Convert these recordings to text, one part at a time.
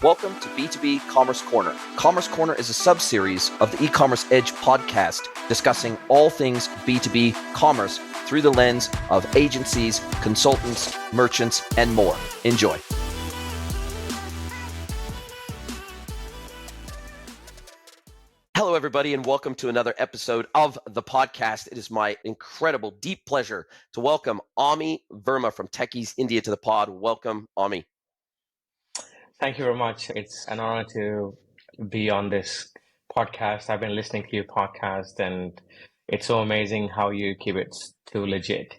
Welcome to B2B Commerce Corner. Commerce Corner is a sub-series of the E-Commerce Edge podcast discussing all things B2B commerce through the lens of agencies, consultants, merchants, and more. Enjoy. Hello, everybody, and welcome to another episode of the podcast. It is my incredible, deep pleasure to welcome Ami Verma from Techies India to the pod. Welcome, Ami. Thank you very much. It's an honor to be on this podcast. I've been listening to your podcast, and it's so amazing how you keep it too legit.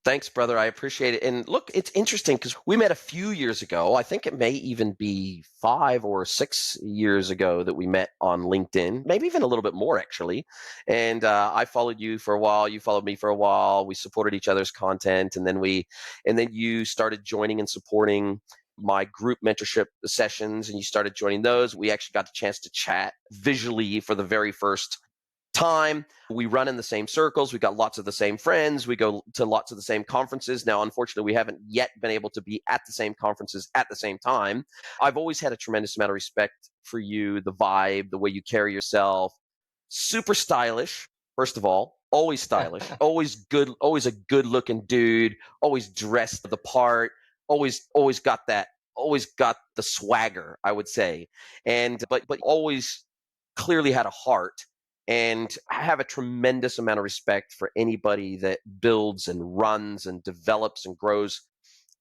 Thanks, brother. I appreciate it. And look, it's interesting because we met a few years ago. I think it may even be 5 or 6 years ago that we met on LinkedIn, maybe even a little bit more, actually. And I followed you for a while. You followed me for a while. We supported each other's content. And then you started joining and supporting my group mentorship sessions, and you started joining those. We actually got the chance to chat visually for the very first time. We run in the same circles. We got lots of the same friends. We go to lots of the same conferences. Now, unfortunately, we haven't yet been able to be at the same conferences at the same time. I've always had a tremendous amount of respect for you, the vibe, the way you carry yourself. Super stylish, first of all. Always stylish. Always good. Always a good-looking dude. Always dressed the part. Always got the swagger, I would say. And but always clearly had a heart. And I have a tremendous amount of respect for anybody that builds and runs and develops and grows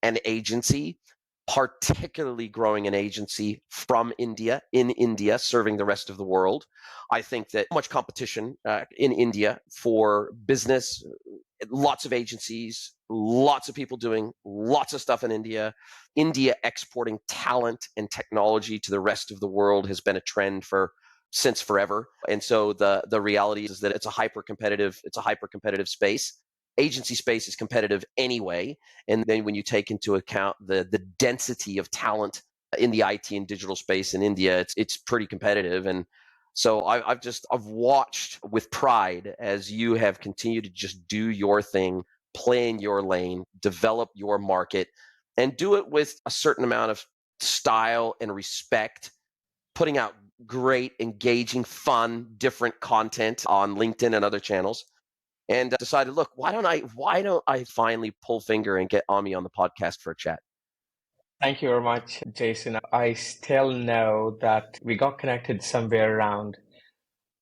an agency, particularly growing an agency from India, in India, serving the rest of the world. I think that much competition in India for business, lots of agencies, lots of people doing lots of stuff in India. India exporting talent and technology to the rest of the world has been a trend since forever. And so the reality is that it's a hyper competitive space. Agency space is competitive anyway. And then when you take into account the density of talent in the IT and digital space in India, it's pretty competitive. And so I've watched with pride as you have continued to just do your thing, play in your lane, develop your market, and do it with a certain amount of style and respect, putting out great, engaging, fun, different content on LinkedIn and other channels, and decided, look, why don't I finally pull finger and get Ami on the podcast for a chat? Thank you very much, Jason. I still know that we got connected somewhere around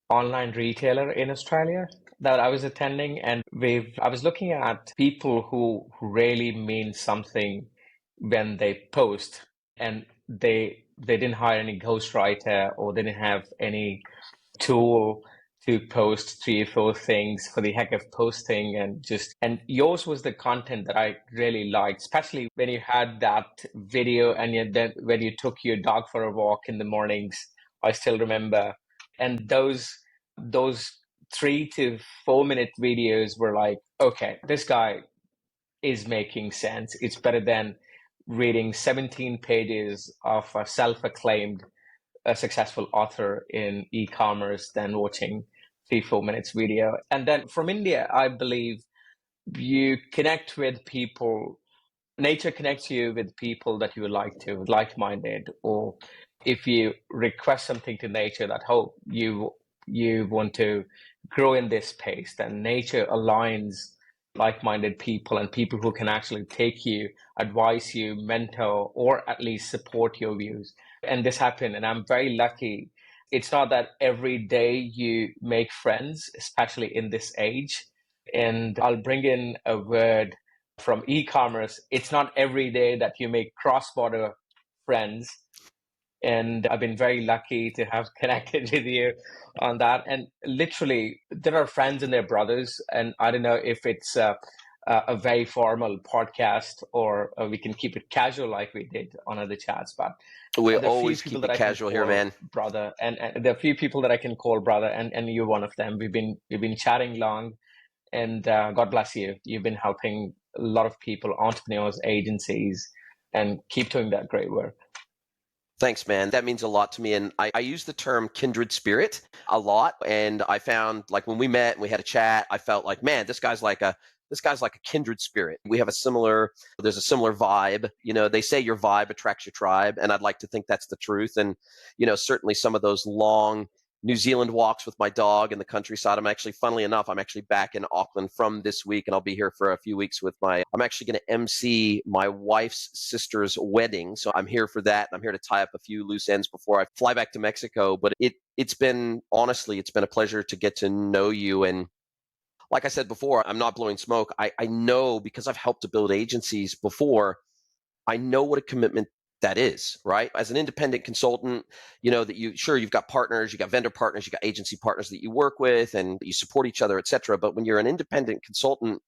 online retailer in Australia that I was attending, and I was looking at people who really mean something when they post, and they didn't hire any ghostwriter, or they didn't have any tool to post 3 or 4 things for the heck of posting, and yours was the content that I really liked, especially when you had that video and then when you took your dog for a walk in the mornings. I still remember, and those 3 to 4 minute videos were like, okay, this guy is making sense. It's better than reading 17 pages of a self-acclaimed successful author in e-commerce than watching 3-4 minutes video. And then from India, I believe you connect with people. Nature connects you with people that you would like-minded, or if you request something to nature that, oh, you want to grow in this space, then nature aligns like-minded people and people who can actually take you, advise you, mentor, or at least support your views. And this happened, and I'm very lucky. It's not that every day you make friends, especially in this age. And I'll bring in a word from e-commerce. It's not every day that you make cross-border friends. And I've been very lucky to have connected with you on that. And literally, there are friends and their brothers. And I don't know if it's a very formal podcast, or we can keep it casual like we did on other chats. But we always keep it casual here, man. Brother, and there are a few people that I can call brother, and you're one of them. We've been chatting long, and God bless you. You've been helping a lot of people, entrepreneurs, agencies, and keep doing that great work. Thanks, man. That means a lot to me. And I use the term kindred spirit a lot. And I found, like, when we met and we had a chat, I felt like, man, this guy's like a this guy's like a kindred spirit. There's a similar vibe. They say your vibe attracts your tribe, and I'd like to think that's the truth. And, certainly some of those long New Zealand walks with my dog in the countryside. Funnily enough, I'm actually back in Auckland from this week, and I'll be here for a few weeks I'm actually going to MC my wife's sister's wedding. So I'm here for that. I'm here to tie up a few loose ends before I fly back to Mexico. But it's been a pleasure to get to know you. And like I said before, I'm not blowing smoke. I know, because I've helped to build agencies before, I know what a commitment that is, right? As an independent consultant, you've got partners, you've got vendor partners, you've got agency partners that you work with and you support each other, et cetera. But when you're an independent consultant,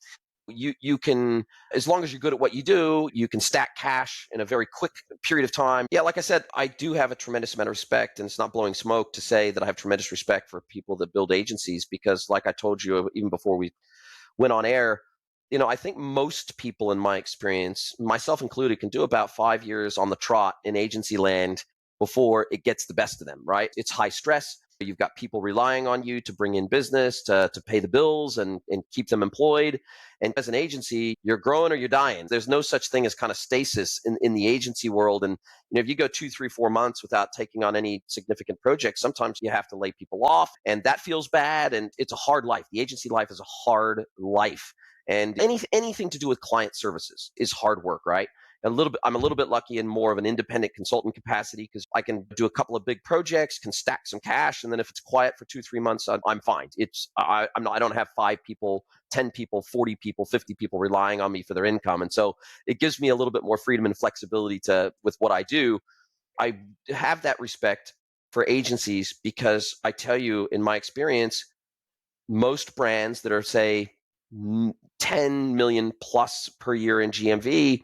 you can, as long as you're good at what you do, you can stack cash in a very quick period of time. Yeah, like I said, I do have a tremendous amount of respect, and it's not blowing smoke to say that I have tremendous respect for people that build agencies, because like I told you even before we went on air, I think most people in my experience, myself included, can do about 5 years on the trot in agency land before it gets the best of them, right? It's high stress. You've got people relying on you to bring in business, to pay the bills and keep them employed. And as an agency, you're growing or you're dying. There's no such thing as kind of stasis in the agency world. And if you go 2, 3, 4 months without taking on any significant projects, sometimes you have to lay people off, and that feels bad. And it's a hard life. The agency life is a hard life. And anything to do with client services is hard work, right? I'm a little bit lucky in more of an independent consultant capacity, because I can do a couple of big projects, can stack some cash, and then if it's quiet for 2, 3 months, I'm fine. I don't have 5 people, 10 people, 40 people, 50 people relying on me for their income, and so it gives me a little bit more freedom and flexibility with what I do. I have that respect for agencies, because I tell you, in my experience, most brands that are, say, 10 million plus per year in GMV,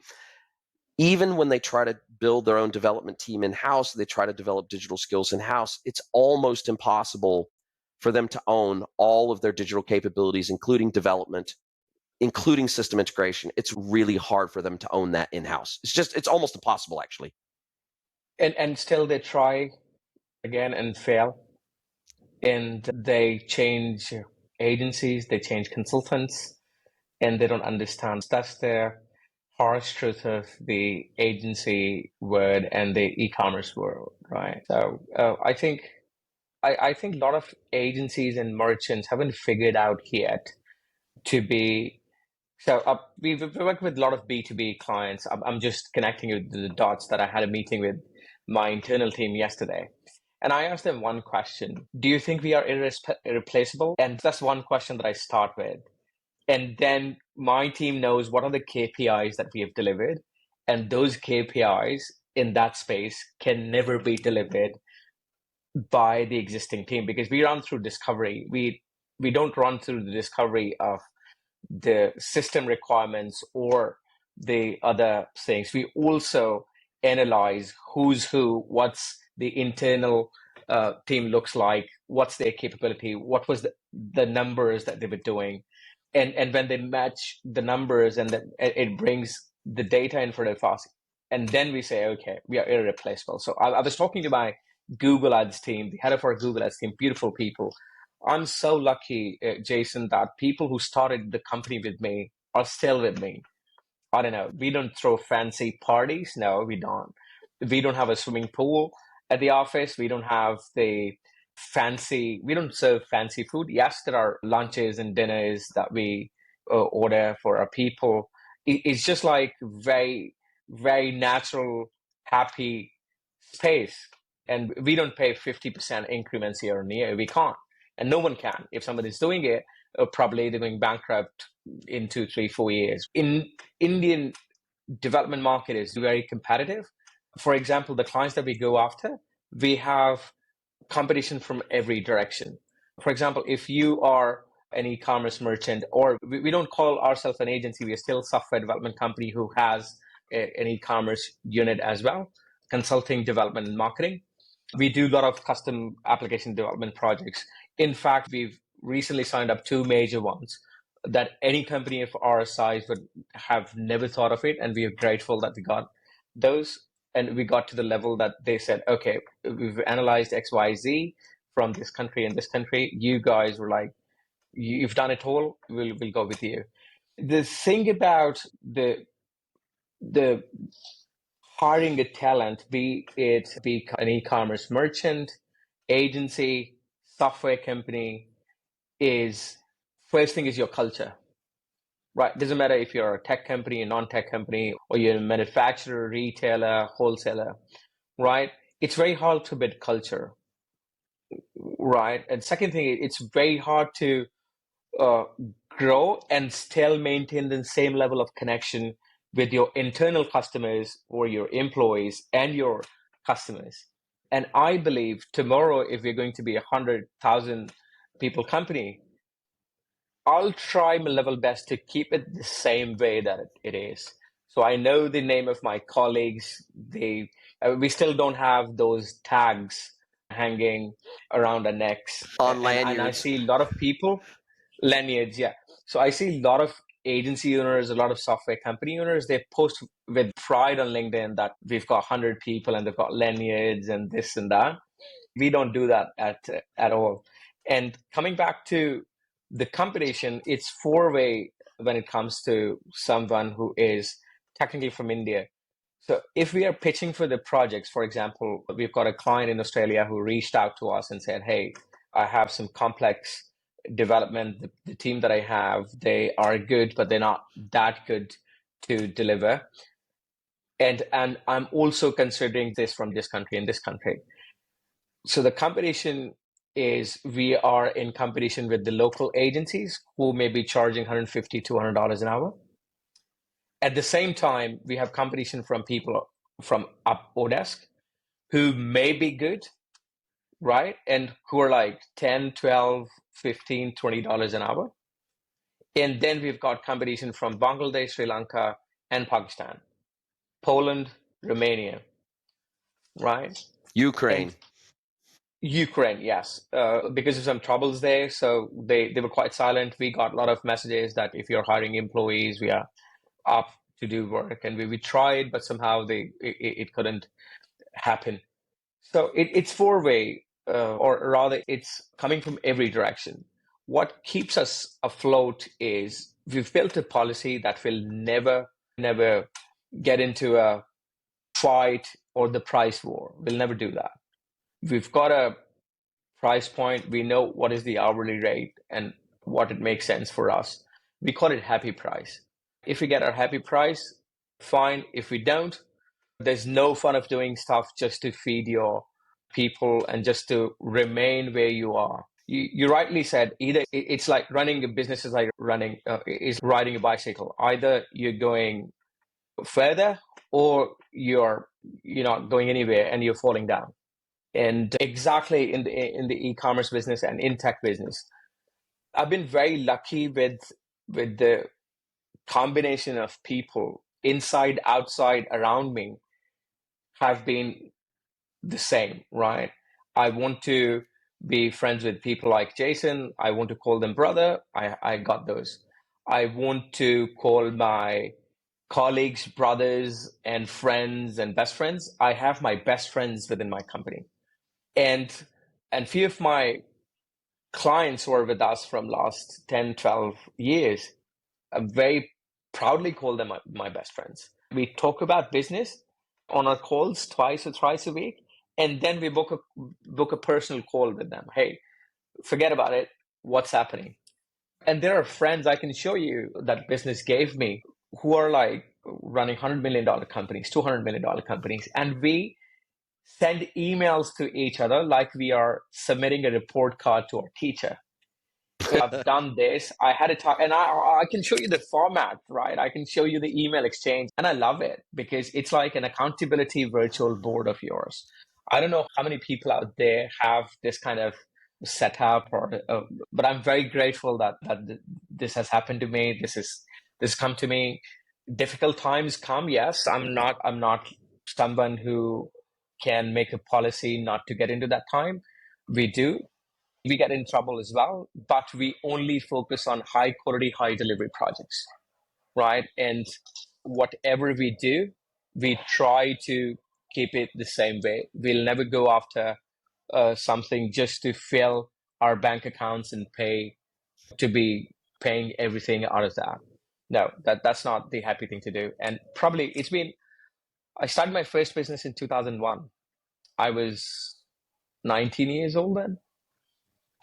even when they try to build their own development team in-house, they try to develop digital skills in-house, it's almost impossible for them to own all of their digital capabilities, including development, including system integration. It's really hard for them to own that in-house. It's almost impossible, actually. And still they try again and fail. And they change agencies, they change consultants, and they don't understand. That's the harsh truth of the agency world and the e-commerce world, right? So I think a lot of agencies and merchants haven't figured out yet to be. So we've worked with a lot of B2B clients. I'm just connecting with the dots that I had a meeting with my internal team yesterday. And I asked them one question. Do you think we are irreplaceable? And that's one question that I start with. And then my team knows what are the KPIs that we have delivered. And those KPIs in that space can never be delivered by the existing team, because we run through discovery. We don't run through the discovery of the system requirements or the other things. We also analyze who's who, what's the internal team looks like, what's their capability, what was the numbers that they were doing. And when they match the numbers, and then it brings the data in front of us, and then we say, okay, we are irreplaceable. So I was talking to my Google Ads team, the head of our Google Ads team, beautiful people. I'm so lucky, Jason, that people who started the company with me are still with me. I don't know. We don't throw fancy parties. No, we don't. We don't have a swimming pool at the office. We don't have we don't serve fancy food. Yes, there are lunches and dinners that we order for our people. It's just like very, very natural, happy space. And we don't pay 50% increments year on year. We can't. And no one can. If somebody's doing it, probably they're going bankrupt in 2, 3, 4 years. In Indian development market is very competitive. For example, the clients that we go after, we have competition from every direction. For example, if you are an e-commerce merchant, or we don't call ourselves an agency, we are still a software development company who has an e-commerce unit as well, consulting, development, and marketing. We do a lot of custom application development projects. In fact, we've recently signed up 2 major ones that any company of our size would have never thought of it. And we are grateful that we got those. And we got to the level that they said, okay, we've analyzed XYZ from this country and this country. You guys were like, you've done it all. We'll go with you. The thing about the hiring a talent, be an e-commerce merchant, agency, software company, is first thing is your culture, right? Doesn't matter if you're a tech company, a non-tech company, or you're a manufacturer, retailer, wholesaler, right? It's very hard to build culture, right? And second thing, it's very hard to uh, grow and still maintain the same level of connection with your internal customers or your employees and your customers. And I believe tomorrow, if we're going to be 100,000 people company, I'll try my level best to keep it the same way that it is. So I know the name of my colleagues. We still don't have those tags hanging around our necks, On and I lanyards. see a lot of people lineage, yeah. So I see a lot of agency owners, a lot of software company owners, they post with pride on LinkedIn that we've got 100 people and they've got lineage and this and that. We don't do that at all. And coming back to the competition, it's four-way when it comes to someone who is technically from India. So if we are pitching for the projects, for example, we've got a client in Australia who reached out to us and said, "Hey, I have some complex development. The team that I have, they are good, but they're not that good to deliver. And I'm also considering this from this country and this country." So the competition is we are in competition with the local agencies who may be charging $150, $200 an hour. At the same time, we have competition from people from up Odesk who may be good, right? And who are like 10, 12, 15, $20 an hour. And then we've got competition from Bangladesh, Sri Lanka, and Pakistan, Poland, Romania, right? Ukraine. And Ukraine, yes, because of some troubles there. So they were quite silent. We got a lot of messages that if you're hiring employees, we are up to do work. And we tried, but somehow it couldn't happen. So it's four-way, or rather, it's coming from every direction. What keeps us afloat is we've built a policy that will never get into a fight or the price war. We'll never do that. We've got a price point. We know what is the hourly rate and what it makes sense for us. We call it happy price. If we get our happy price, fine. If we don't, there's no fun of doing stuff just to feed your people and just to remain where you are. You rightly said either it's like running a business is like is riding a bicycle. Either you're going further or you're not going anywhere and you're falling down. And exactly in the e-commerce business and in tech business, I've been very lucky with the combination of people inside, outside, around me have been the same, right? I want to be friends with people like Jason. I want to call them brother. I got those. I want to call my colleagues, brothers, and friends and best friends. I have my best friends within my company. And few of my clients who are with us from last 10, 12 years, I very proudly call them my best friends. We talk about business on our calls twice or thrice a week, and then we book a personal call with them. Hey, forget about it. What's happening? And there are friends I can show you that business gave me who are like running $100 million companies, $200 million companies, and we send emails to each other like we are submitting a report card to our teacher. I've done this. I had a talk, and I can show you the format, right? I can show you the email exchange, and I love it because it's like an accountability virtual board of yours. I don't know how many people out there have this kind of setup, but I'm very grateful that this has happened to me. This come to me. Difficult times come. Yes, I'm not someone who can make a policy not to get into that time. We do, we get in trouble as well, but we only focus on high quality, high delivery projects, right? And whatever we do, we try to keep it the same way. We'll never go after something just to fill our bank accounts and pay to be paying everything out of that. No, that's not the happy thing to do. And probably I started my first business in 2001. I was 19 years old then,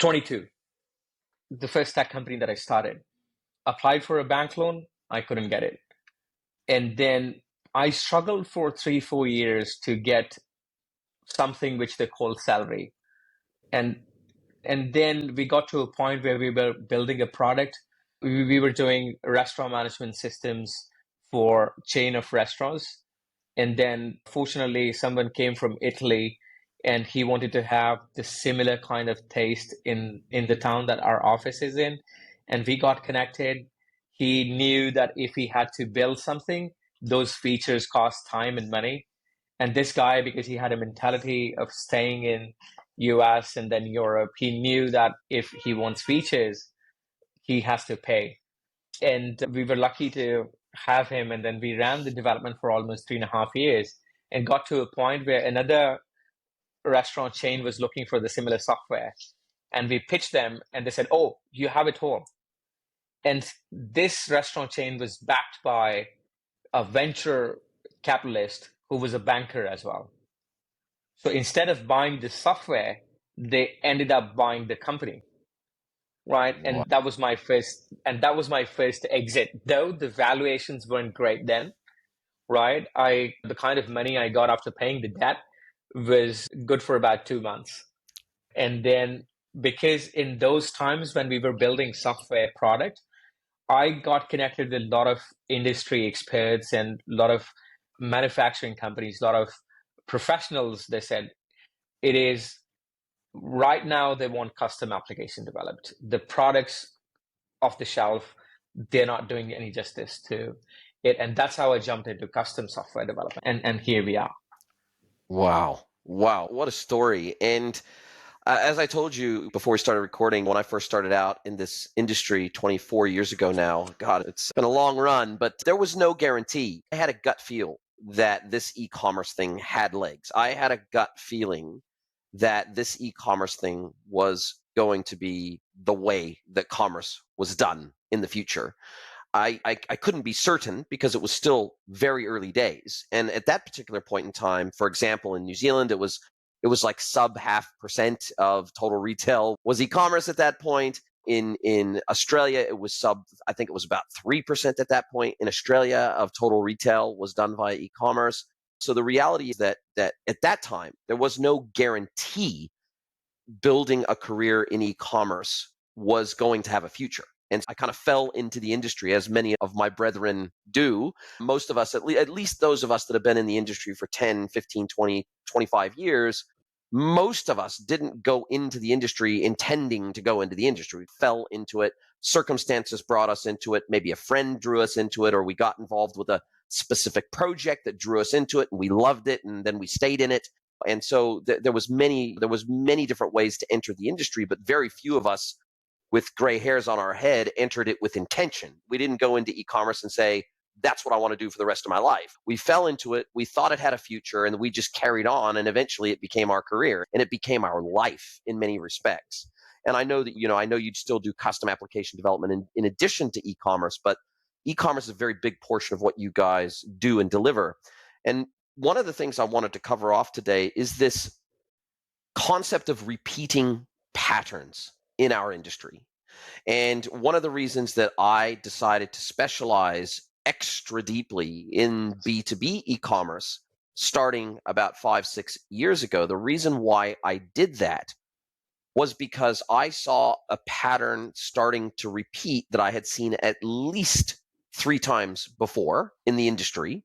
22. The first tech company that I started. Applied for a bank loan, I couldn't get it. And then I struggled for 3, 4 years to get something which they call salary. And then we got to a point where we were building a product. We were doing restaurant management systems for chain of restaurants. And then fortunately, someone came from Italy and he wanted to have the similar kind of taste in the town that our office is in. And we got connected. He knew that if he had to build something, those features cost time and money. And this guy, because he had a mentality of staying in US and then Europe, he knew that if he wants features, he has to pay. And we were lucky to have him. And then we ran the development for almost 3.5 years and got to a point where another restaurant chain was looking for the similar software. And we pitched them and they said, "Oh, you have it all." And this restaurant chain was backed by a venture capitalist who was a banker as well. So instead of buying the software, they ended up buying the company. Right. Wow. And that was my first exit. Though the valuations weren't great then, right? The kind of money I got after paying the debt was good for about 2 months. And then because in those times when we were building software product, I got connected with a lot of industry experts and a lot of manufacturing companies, a lot of professionals. They said it is right now they want custom application developed. The products off the shelf, they're not doing any justice to it. And that's how I jumped into custom software development. And here we are. Wow. Wow. What a story. And as I told you before we started recording, when I first started out in this industry 24 years ago now, God, it's been a long run, but there was no guarantee. I had a gut feel that this e-commerce thing had legs. I had a gut feeling that this e-commerce thing was going to be the way that commerce was done in the future. I couldn't be certain because it was still very early days. And at that particular point in time, for example, in New Zealand, it was like sub 0.5% of total retail was e-commerce at that point. In Australia, it was I think it was about 3% at that point in Australia of total retail was done via e-commerce. So the reality is that at that time, there was no guarantee building a career in e-commerce was going to have a future. And I kind of fell into the industry, as many of my brethren do. Most of us, at least those of us that have been in the industry for 10, 15, 20, 25 years, most of us didn't go into the industry intending to go into the industry. We fell into it. Circumstances brought us into it. Maybe a friend drew us into it, or we got involved with a specific project that drew us into it and we loved it and then we stayed in it. And so there was many different ways to enter the industry, but very few of us with gray hairs on our head entered it with intention. We didn't go into e-commerce and say, that's what I want to do for the rest of my life. We fell into it. We thought it had a future and we just carried on. And eventually it became our career and it became our life in many respects. And I know that, I know you'd still do custom application development in addition to e-commerce, but e-commerce is a very big portion of what you guys do and deliver. And one of the things I wanted to cover off today is this concept of repeating patterns in our industry. And one of the reasons that I decided to specialize extra deeply in B2B e-commerce starting about 5-6 years ago, the reason why I did that was because I saw a pattern starting to repeat that I had seen at least 3 times before in the industry.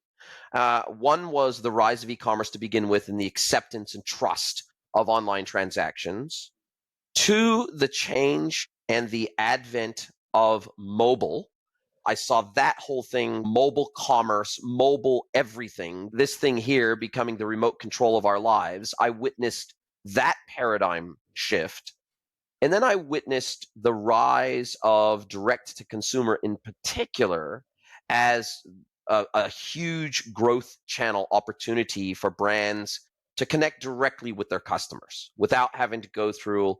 One was the rise of e-commerce to begin with and the acceptance and trust of online transactions. 2, the change and the advent of mobile. I saw that whole thing, mobile commerce, mobile everything, this thing here becoming the remote control of our lives. I witnessed that paradigm shift. And then I witnessed the rise of direct to consumer in particular as a huge growth channel opportunity for brands to connect directly with their customers without having to go through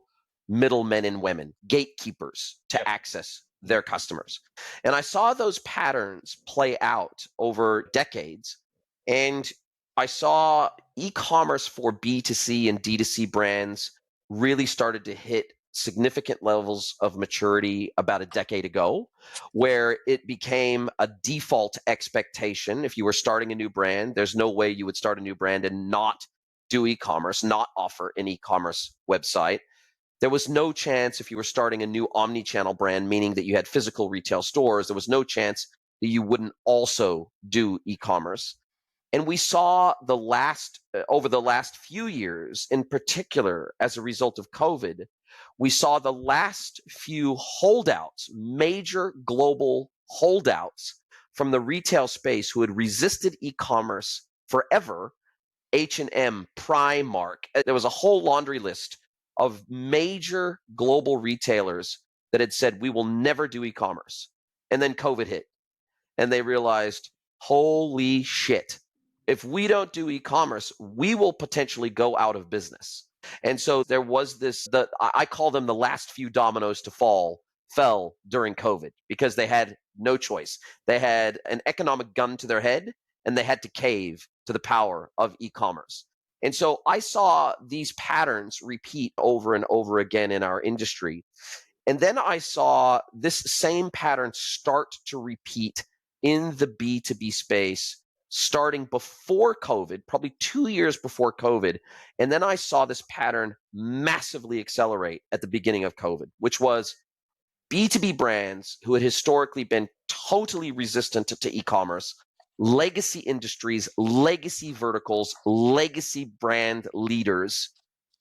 middlemen and women, gatekeepers to access their customers. And I saw those patterns play out over decades. And I saw e-commerce for B2C and D2C brands really started to hit significant levels of maturity about a decade ago, where it became a default expectation. If you were starting a new brand, there's no way you would start a new brand and not do e-commerce, not offer an e-commerce website. There was no chance if you were starting a new omni-channel brand, meaning that you had physical retail stores, there was no chance that you wouldn't also do e-commerce. And we saw over the last few years, in particular, as a result of COVID, we saw the last few holdouts, major global holdouts from the retail space who had resisted e-commerce forever. H&M, Primark. There was a whole laundry list of major global retailers that had said, we will never do e-commerce. And then COVID hit. And they realized, holy shit, if we don't do e-commerce, we will potentially go out of business. And so there was I call them the last few dominoes to fell during COVID because they had no choice. They had an economic gun to their head and they had to cave to the power of e-commerce. And so I saw these patterns repeat over and over again in our industry. And then I saw this same pattern start to repeat in the B2B space starting before COVID, probably 2 years before COVID. And then I saw this pattern massively accelerate at the beginning of COVID, which was B2B brands who had historically been totally resistant to e-commerce, legacy industries, legacy verticals, legacy brand leaders,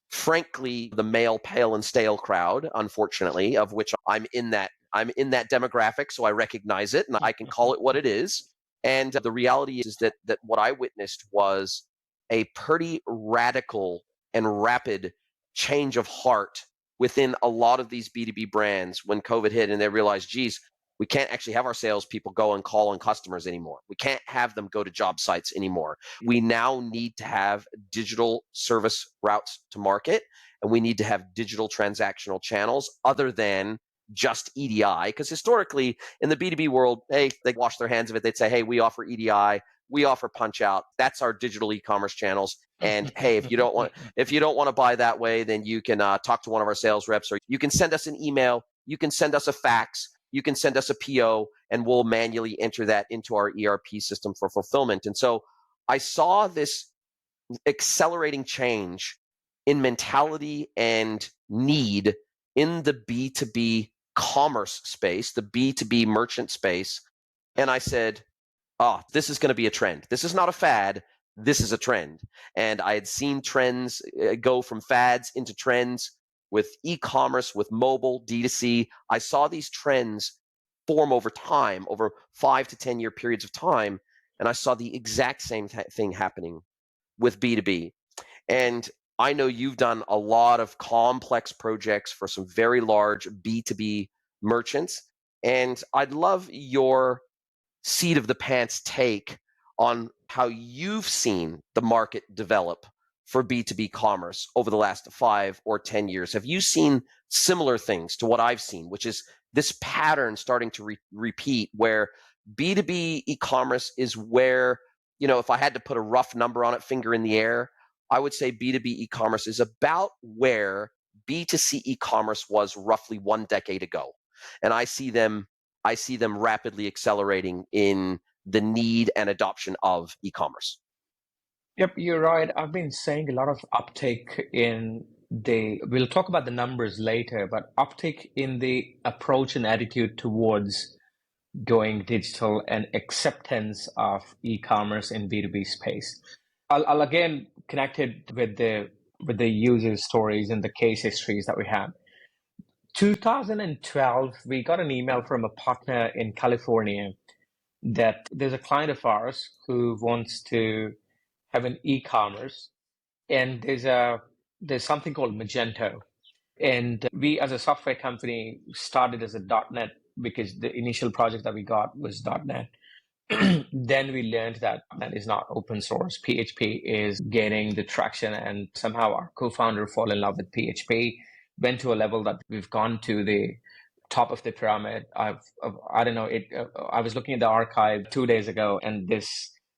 frankly, the male, pale, and stale crowd, unfortunately, of which I'm in that demographic, so I recognize it and I can call it what it is. And the reality is that what I witnessed was a pretty radical and rapid change of heart within a lot of these B2B brands when COVID hit and they realized, geez, we can't actually have our salespeople go and call on customers anymore. We can't have them go to job sites anymore. We now need to have digital service routes to market, and we need to have digital transactional channels other than just EDI. Because historically, in the B2B world, hey, they wash their hands of it. They'd say, hey, we offer EDI, we offer punch out. That's our digital e-commerce channels. And hey, if you don't want to buy that way, then you can talk to one of our sales reps, or you can send us an email, you can send us a fax, you can send us a PO, and we'll manually enter that into our ERP system for fulfillment. And so I saw this accelerating change in mentality and need in the B2B commerce space, the B2B merchant space. And I said, oh, this is going to be a trend. This is not a fad. This is a trend. And I had seen trends go from fads into trends with e-commerce, with mobile, D2C. I saw these trends form over time, over 5 to 10 year periods of time. And I saw the exact same thing happening with B2B. And I know you've done a lot of complex projects for some very large B2B merchants. And I'd love your seat of the pants take on how you've seen the market develop for B2B commerce over the last 5 or 10 years. Have you seen similar things to what I've seen, which is this pattern starting to repeat where B2B e-commerce is where, if I had to put a rough number on it, finger in the air, I would say B2B e-commerce is about where B2C e-commerce was roughly 1 decade ago. And I see them rapidly accelerating in the need and adoption of e-commerce. Yep, you're right. I've been saying a lot of uptake we'll talk about the numbers later, but uptake in the approach and attitude towards going digital and acceptance of e-commerce in B2B space. I'll again connect it with the user stories and the case histories that we have. 2012, we got an email from a partner in California that there's a client of ours who wants to have an e-commerce, and there's something called Magento. And we, as a software company, started as a .NET because the initial project that we got was .NET. Then we learned that .NET is not open source. PHP is gaining the traction, and somehow our co-founder fell in love with PHP, went to a level that we've gone to top of the pyramid. I don't know it. I was looking at the archive 2 days ago, and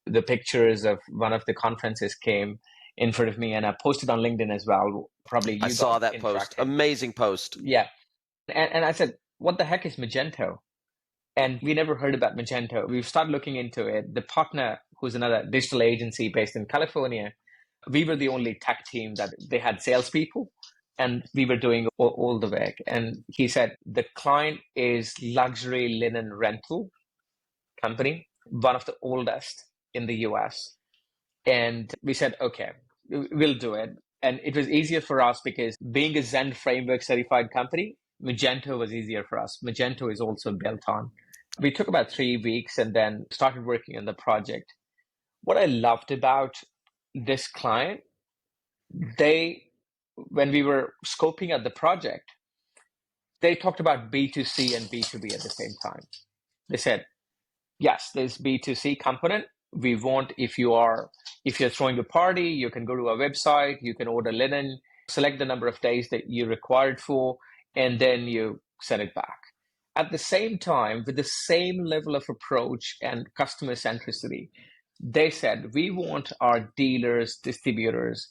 the pictures of one of the conferences came in front of me, and I posted on LinkedIn as well. Probably I you saw got that post. interacted. Amazing post. Yeah, and I said, what the heck is Magento? And we never heard about Magento. We've started looking into it. The partner, who's another digital agency based in California, we were the only tech team that they had salespeople, and we were doing all the work. And he said the client is luxury linen rental company, one of the oldest in the US. And we said, okay, we'll do it. And it was easier for us because being a Zen framework certified company, Magento was easier for us. Magento is also built on. We took about 3 weeks and then started working on the project. What I loved about this client, when we were scoping out the project, they talked about B2C and B2B at the same time. They said, yes, there's B2C component. We want, if you're throwing a party, you can go to our website, you can order linen, select the number of days that you required for, and then you send it back. At the same time, with the same level of approach and customer centricity, they said, we want our dealers, distributors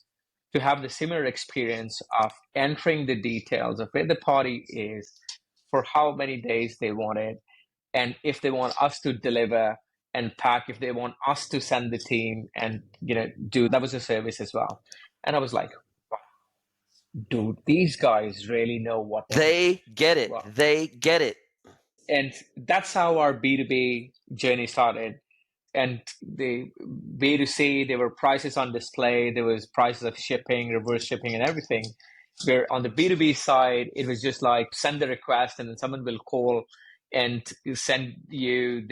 to have the similar experience of entering the details of where the party is, for how many days they want it, and if they want us to deliver and pack, if they want us to send the team and do that was a service as well. And I was like, wow, dude, these guys really know what They get it. Wow. They get it. And that's how our B2B journey started. And the B2C, there were prices on display, there was prices of shipping, reverse shipping, and everything. Where on the B2B side, it was just like send the request and then someone will call and send you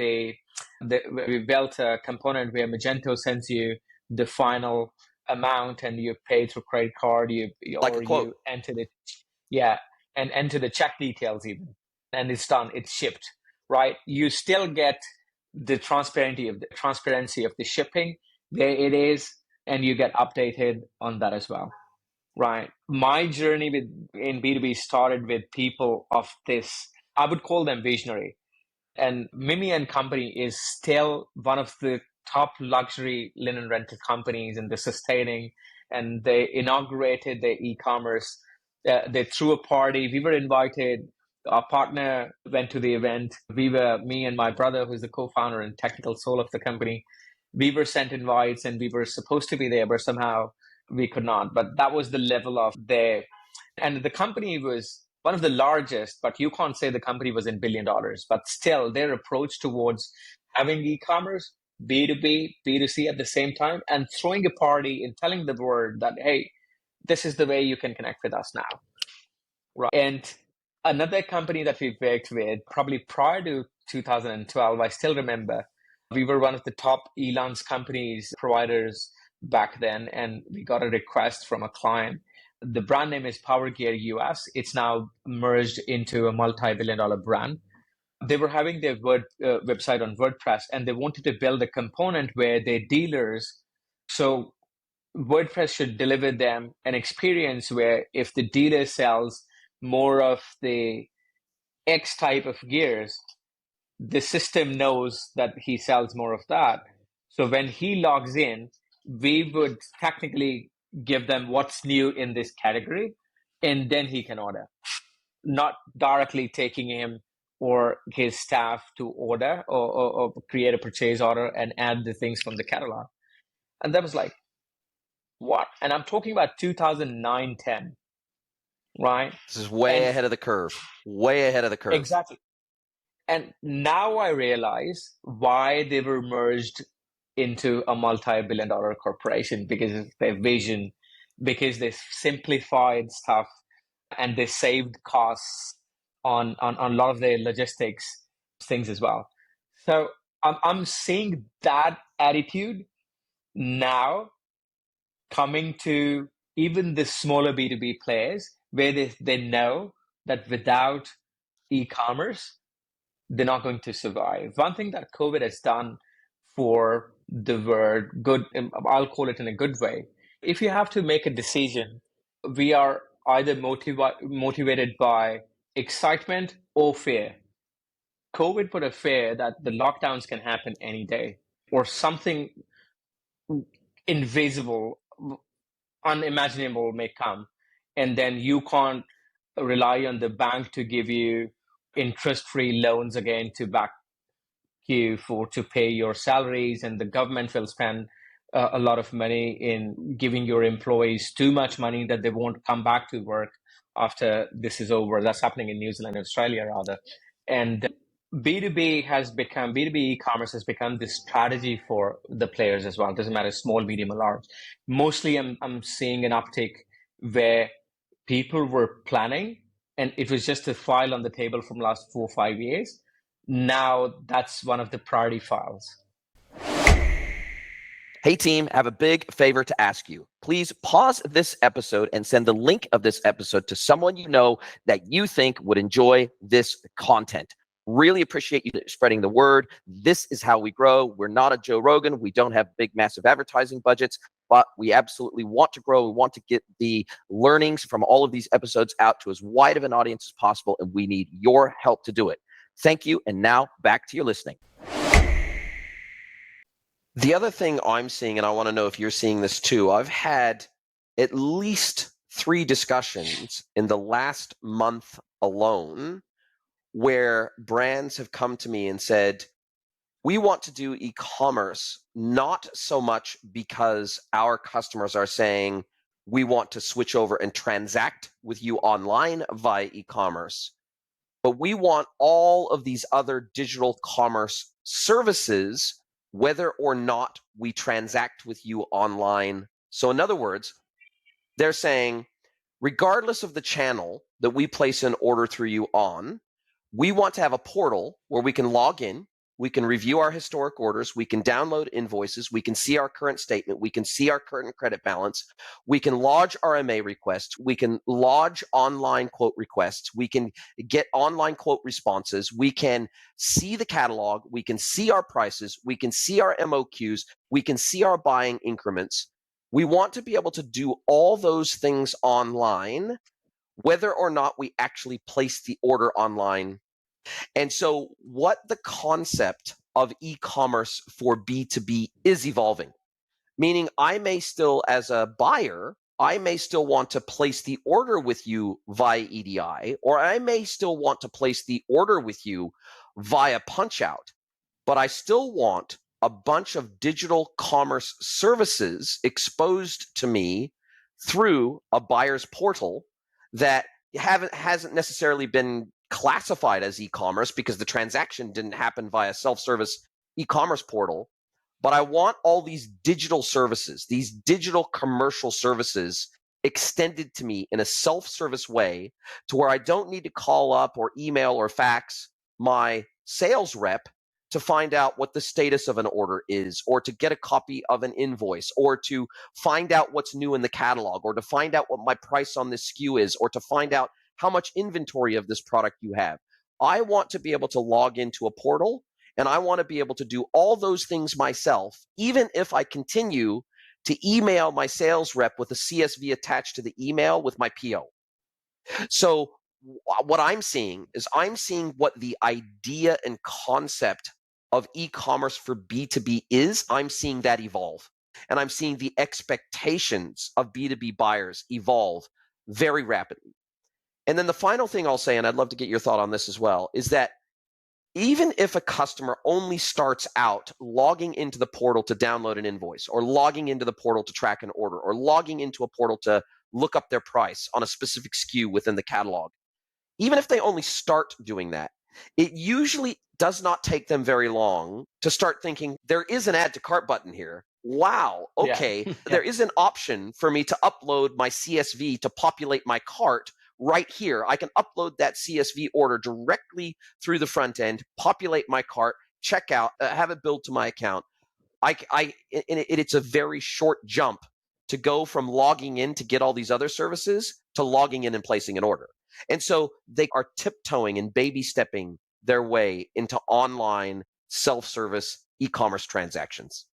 we built a component where Magento sends you the final amount and you pay through credit card, Like a quote. you enter and enter the check details even, and it's done, it's shipped, right? You still get the transparency of the shipping, there it is, and you get updated on that as well. Right. My journey in B2B started with people of this, I would call them visionary. And Mimi and Company is still one of the top luxury linen rental companies in the sustaining. And they inaugurated the e-commerce. They threw a party. We were invited. Our partner went to the event. Me and my brother, who's the co-founder and technical soul of the company, we were sent invites and we were supposed to be there, but somehow we could not. But that was the level of and the company was one of the largest, but you can't say the company was in $1 billion. But still, their approach towards having e-commerce, B2B, B2C at the same time, and throwing a party and telling the world that, hey, this is the way you can connect with us now. Right. And another company that we worked with, probably prior to 2012, I still remember, we were one of the top e-lance companies, providers back then, and we got a request from a client. The brand name is Power Gear US. It's now merged into a multi-billion-dollar brand. They were having their website on WordPress, and they wanted to build a component where their dealers, so WordPress should deliver them an experience where if the dealer sells more of the X type of gears, the system knows that he sells more of that. So when he logs in, we would technically give them what's new in this category, and then he can order, not directly taking him or his staff to order or create a purchase order and add the things from the catalog. And that was like, what? And I'm talking about 2009, 10, right? This is way ahead of the curve. Way ahead of the curve. Exactly. And now I realize why they were merged into a multi-billion-dollar corporation, because of their vision, because they simplified stuff and they saved costs on a lot of their logistics things as well. So I'm seeing that attitude now coming to even the smaller B2B players, where they know that without e-commerce, they're not going to survive. One thing that COVID has done for the word good, I'll call it in a good way. If you have to make a decision, we are either motivated by excitement or fear. COVID put a fear that the lockdowns can happen any day, or something invisible, unimaginable may come, and then you can't rely on the bank to give you interest-free loans again to back you for to pay your salaries, and the government will spend a lot of money in giving your employees too much money that they won't come back to work after this is over. That's happening in New Zealand and Australia rather. And B2B e-commerce has become this strategy for the players as well. It doesn't matter small, medium, or large. Mostly I'm seeing an uptick where people were planning and it was just a file on the table from last 4 or 5 years. Now that's one of the priority files. Hey team, I have a big favor to ask you. Please pause this episode and send the link of this episode to someone you know that you think would enjoy this content. Really appreciate you spreading the word. This is how we grow. We're not a Joe Rogan. We don't have big, massive advertising budgets, but we absolutely want to grow. We want to get the learnings from all of these episodes out to as wide of an audience as possible, and we need your help to do it. Thank you, and now back to your listening. The other thing I'm seeing, and I want to know if you're seeing this too, I've had at least 3 discussions in the last month alone where brands have come to me and said, we want to do e-commerce, not so much because our customers are saying we want to switch over and transact with you online via e-commerce, but we want all of these other digital commerce services whether or not we transact with you online. So in other words, they're saying, regardless of the channel that we place an order through you on, we want to have a portal where we can log in, we can review our historic orders, we can download invoices, we can see our current statement, we can see our current credit balance, we can lodge RMA requests, we can lodge online quote requests, we can get online quote responses, we can see the catalog, we can see our prices, we can see our MOQs, we can see our buying increments. We want to be able to do all those things online, whether or not we actually place the order online. And so what the concept of e-commerce for B2B is evolving, meaning I may still, as a buyer, I may still want to place the order with you via EDI, or I may still want to place the order with you via Punchout, but I still want a bunch of digital commerce services exposed to me through a buyer's portal that hasn't necessarily been classified as e-commerce because the transaction didn't happen via self-service e-commerce portal. But I want all these digital services, these digital commercial services extended to me in a self-service way to where I don't need to call up or email or fax my sales rep to find out what the status of an order is, or to get a copy of an invoice, or to find out what's new in the catalog, or to find out what my price on this SKU is, or to find out how much inventory of this product you have. I want to be able to log into a portal, and I want to be able to do all those things myself, even if I continue to email my sales rep with a CSV attached to the email with my PO. So what I'm seeing is what the idea and concept of e-commerce for B2B is. I'm seeing that evolve. And I'm seeing the expectations of B2B buyers evolve very rapidly. And then the final thing I'll say, and I'd love to get your thought on this as well, is that even if a customer only starts out logging into the portal to download an invoice, or logging into the portal to track an order, or logging into a portal to look up their price on a specific SKU within the catalog, even if they only start doing that, it usually does not take them very long to start thinking, there is an add to cart button here. Wow, okay, Yeah. there is an option for me to upload my CSV to populate my cart right here. I can upload that CSV order directly through the front end, populate my cart, check out, have it billed to my account. It's a very short jump to go from logging in to get all these other services to logging in and placing an order. And so they are tiptoeing and baby stepping their way into online self-service e-commerce transactions.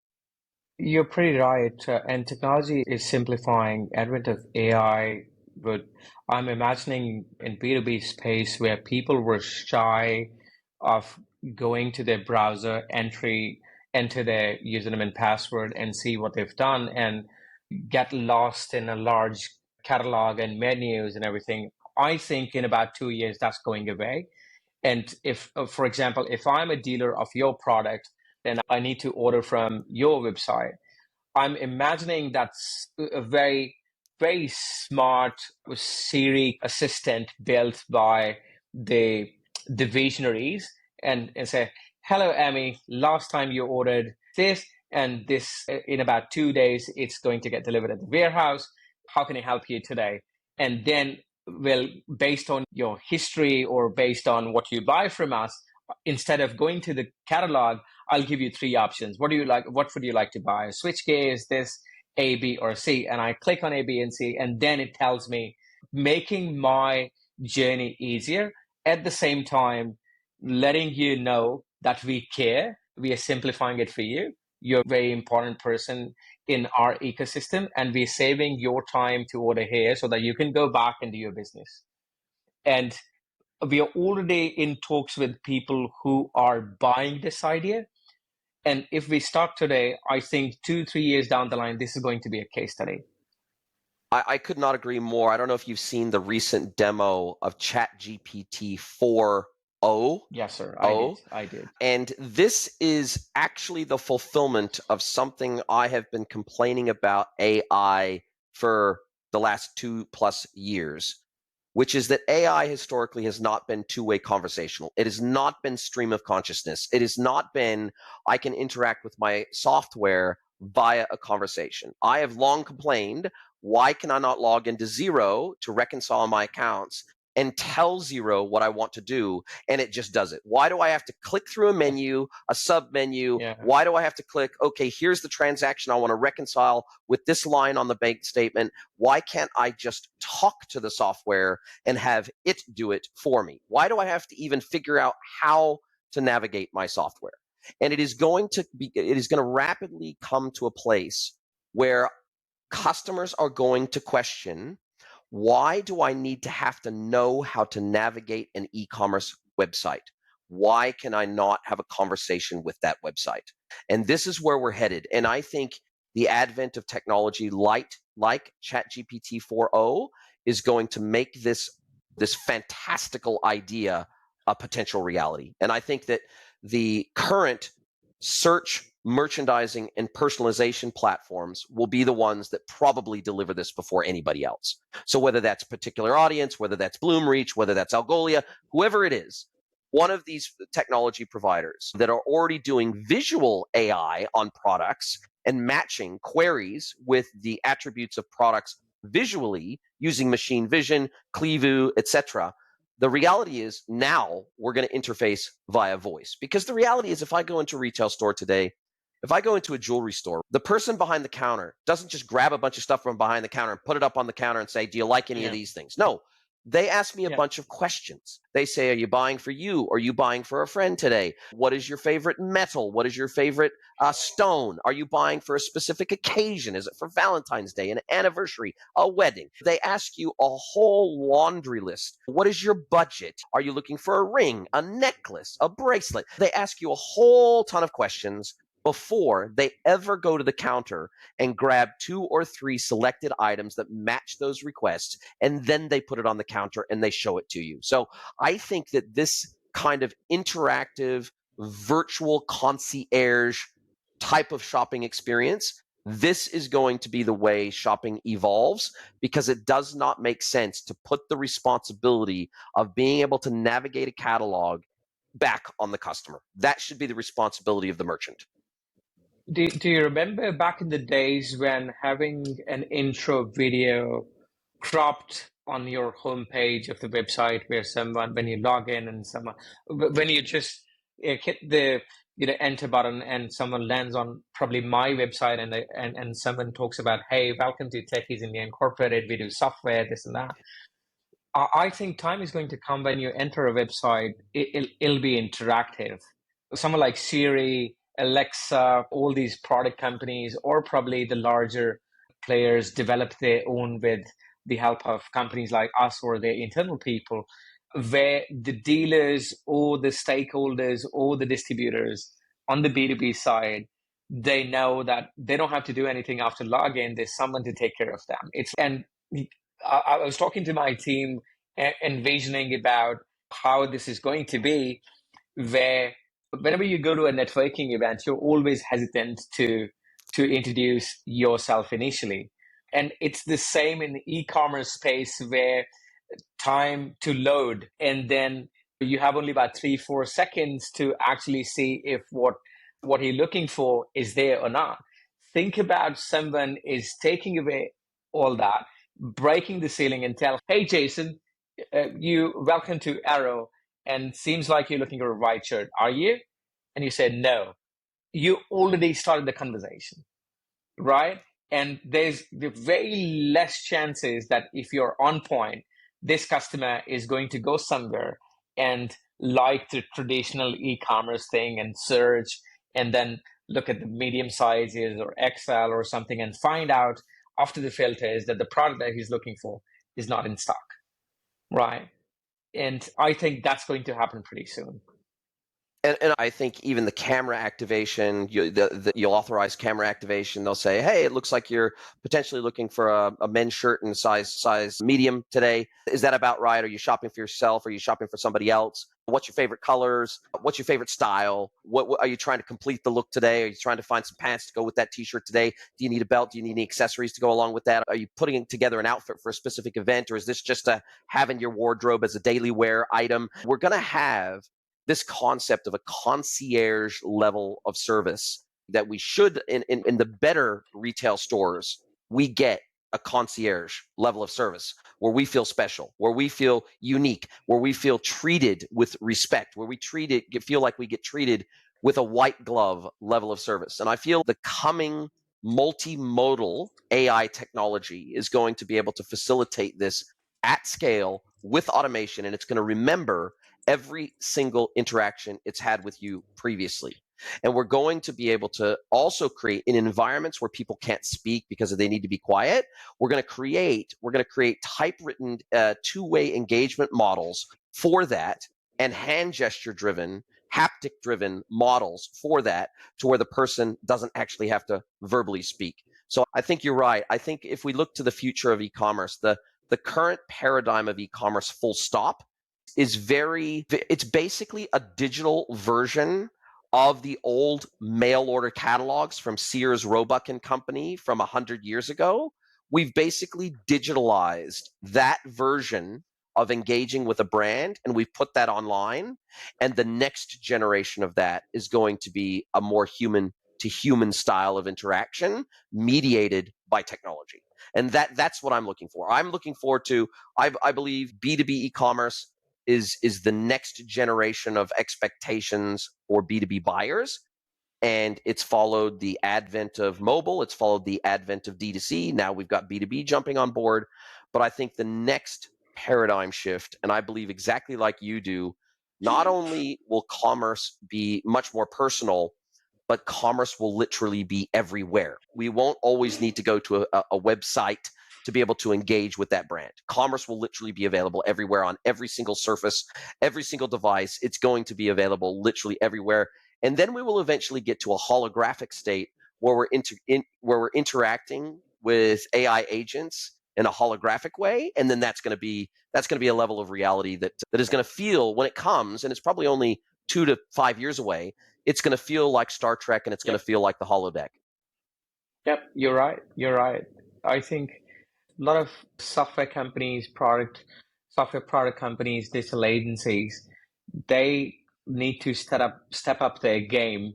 You're pretty right. And technology is simplifying. Advent of AI But I'm imagining in B2B space where people were shy of going to their browser, enter their username and password and see what they've done and get lost in a large catalog and menus and everything. I think in about 2 years that's going away. And if, for example, if I'm a dealer of your product, then I need to order from your website. I'm imagining that's a very, very smart Siri assistant built by the the visionaries and say, "Hello, Amy. Last time you ordered this, and this in about 2 days, it's going to get delivered at the warehouse. How can I help you today?" And then, well, based on your history or based on what you buy from us, instead of going to the catalog, I'll give you three options. What do you like? What would you like to buy? A switch gear, is this A, B, or C? And I click on A, B, and C, and then it tells me, making my journey easier. At the same time, letting you know that we care. We are simplifying it for you. You're a very important person in our ecosystem, and we're saving your time to order here so that you can go back and do your business. And we are already in talks with people who are buying this idea. And if we start today, I think 2, 3 years down the line, this is going to be a case study. I could not agree more. I don't know if you've seen the recent demo of ChatGPT 4.0. Yes, sir. I did. And this is actually the fulfillment of something I have been complaining about AI for the last 2+ years, which is that AI historically has not been two-way conversational. It has not been stream of consciousness. It has not been, I can interact with my software via a conversation. I have long complained, why can I not log into Xero to reconcile my accounts and tell Xero what I want to do, and it just does it? Why do I have to click through a menu, a sub menu? Yeah. Why do I have to click, okay, here's the transaction I want to reconcile with this line on the bank statement? Why can't I just talk to the software and have it do it for me? Why do I have to even figure out how to navigate my software? And it is going to rapidly come to a place where customers are going to question, why do I need to have to know how to navigate an e-commerce website? Why can I not have a conversation with that website? And this is where we're headed. And I think the advent of technology like ChatGPT 4.0 is going to make this fantastical idea a potential reality. And I think that the current search, merchandising, and personalization platforms will be the ones that probably deliver this before anybody else. So whether that's a particular audience, whether that's Bloomreach, whether that's Algolia, whoever it is, one of these technology providers that are already doing visual AI on products and matching queries with the attributes of products visually using machine vision, Clevu, etc. The reality is now we're going to interface via voice, because the reality is, if I go into a retail store today, if I go into a jewelry store, the person behind the counter doesn't just grab a bunch of stuff from behind the counter and put it up on the counter and say, do you like any of these things? No, they ask me a bunch of questions. They say, are you buying for you? Are you buying for a friend today? What is your favorite metal? What is your favorite stone? Are you buying for a specific occasion? Is it for Valentine's Day, an anniversary, a wedding? They ask you a whole laundry list. What is your budget? Are you looking for a ring, a necklace, a bracelet? They ask you a whole ton of questions before they ever go to the counter and grab 2 or 3 selected items that match those requests, and then they put it on the counter and they show it to you. So I think that this kind of interactive virtual concierge type of shopping experience, this is going to be the way shopping evolves, because it does not make sense to put the responsibility of being able to navigate a catalog back on the customer. That should be the responsibility of the merchant. Do you remember back in the days when having an intro video cropped on your homepage of the website, where someone, when you log in and someone, when you just hit the enter button and someone lands on probably my website, and someone talks about, hey, welcome to Techies India Incorporated, we do software, this and that. I think time is going to come when you enter a website, it'll be interactive. Someone like Siri, Alexa, all these product companies, or probably the larger players develop their own with the help of companies like us or their internal people, where the dealers or the stakeholders or the distributors on the B2B side, they know that they don't have to do anything after login. There's someone to take care of them. And I was talking to my team, envisioning about how this is going to be, where whenever you go to a networking event, you're always hesitant to introduce yourself initially. And it's the same in the e-commerce space, where time to load, and then you have only about 3-4 seconds to actually see if what you're looking for is there or not. Think about someone is taking away all that, breaking the ceiling, and tell, hey Jason, you welcome to Arrow, and seems like you're looking for a white shirt, are you? And you said no. You already started the conversation, right? And there's the very less chances that if you're on point, this customer is going to go somewhere and like the traditional e-commerce thing and search, and then look at the medium sizes or XL or something, and find out after the filters that the product that he's looking for is not in stock, right? And I think that's going to happen pretty soon. And I think even the camera activation, you'll authorize camera activation. They'll say, hey, it looks like you're potentially looking for a men's shirt in size medium today. Is that about right? Are you shopping for yourself? Are you shopping for somebody else? What's your favorite colors? What's your favorite style? What are you trying to complete the look today? Are you trying to find some pants to go with that t-shirt today? Do you need a belt? Do you need any accessories to go along with that? Are you putting together an outfit for a specific event? Or is this just a have in your wardrobe as a daily wear item? We're going to have this concept of a concierge level of service that we should, in the better retail stores, we get a concierge level of service where we feel special, where we feel unique, where we feel treated with respect, where we feel like we get treated with a white glove level of service. And I feel the coming multimodal AI technology is going to be able to facilitate this at scale with automation, and it's going to remember every single interaction it's had with you previously. And we're going to be able to also create in environments where people can't speak because they need to be quiet. We're going to create typewritten two-way engagement models for that, and hand gesture driven, haptic driven models for that, to where the person doesn't actually have to verbally speak. So I think you're right. I think if we look to the future of e-commerce, the current paradigm of e-commerce full stop it's basically a digital version of the old mail order catalogs from Sears, Roebuck and Company from 100 years ago. We've basically digitalized that version of engaging with a brand, and we've put that online. And the next generation of that is going to be a more human to human style of interaction mediated by technology. And that's what I'm looking for. I'm looking forward to, I believe B2B e-commerce is the next generation of expectations for B2B buyers. And it's followed the advent of mobile. It's followed the advent of D2C. Now we've got B2B jumping on board. But I think the next paradigm shift, and I believe exactly like you do, not only will commerce be much more personal, but commerce will literally be everywhere. We won't always need to go to a website to be able to engage with that brand. Commerce will literally be available everywhere, on every single surface, every single device. It's going to be available literally everywhere. And then we will eventually get to a holographic state where we're interacting with AI agents in a holographic way. And then that's going to be a level of reality that is going to feel, when it comes, and it's probably only 2 to 5 years away, it's going to feel like Star Trek, and it's going to feel like the holodeck. Yep, you're right. You're right. I think a lot of software companies, software product companies, digital agencies, they need to step up their game.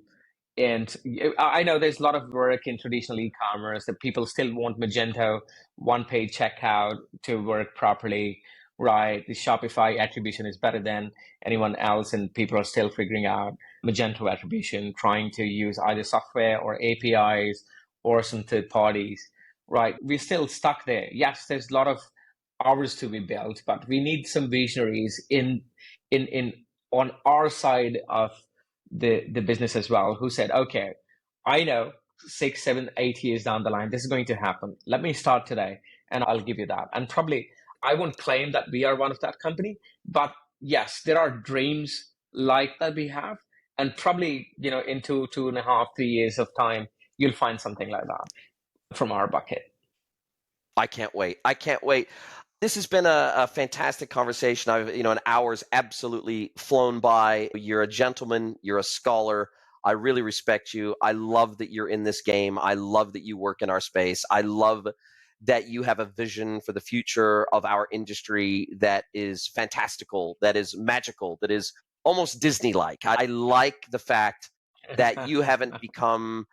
And I know there's a lot of work in traditional e-commerce that people still want Magento one-page checkout to work properly, right? The Shopify attribution is better than anyone else, and people are still figuring out Magento attribution, trying to use either software or APIs or some third parties, right? We're still stuck there. Yes, there's a lot of hours to be built, but we need some visionaries in on our side of the business as well, who said, okay, I know 6, 7, 8 years down the line this is going to happen. Let me start today. and I'll give you that. And probably I won't claim that we are one of that company, but yes, there are dreams like that we have. And probably, in 2.5, 3 years of time, you'll find something like that from our bucket. I can't wait. I can't wait. This has been a fantastic conversation. An hour's absolutely flown by. You're a gentleman. You're a scholar. I really respect you. I love that you're in this game. I love that you work in our space. I love that you have a vision for the future of our industry that is fantastical, that is magical, that is almost Disney-like. I like the fact that you haven't become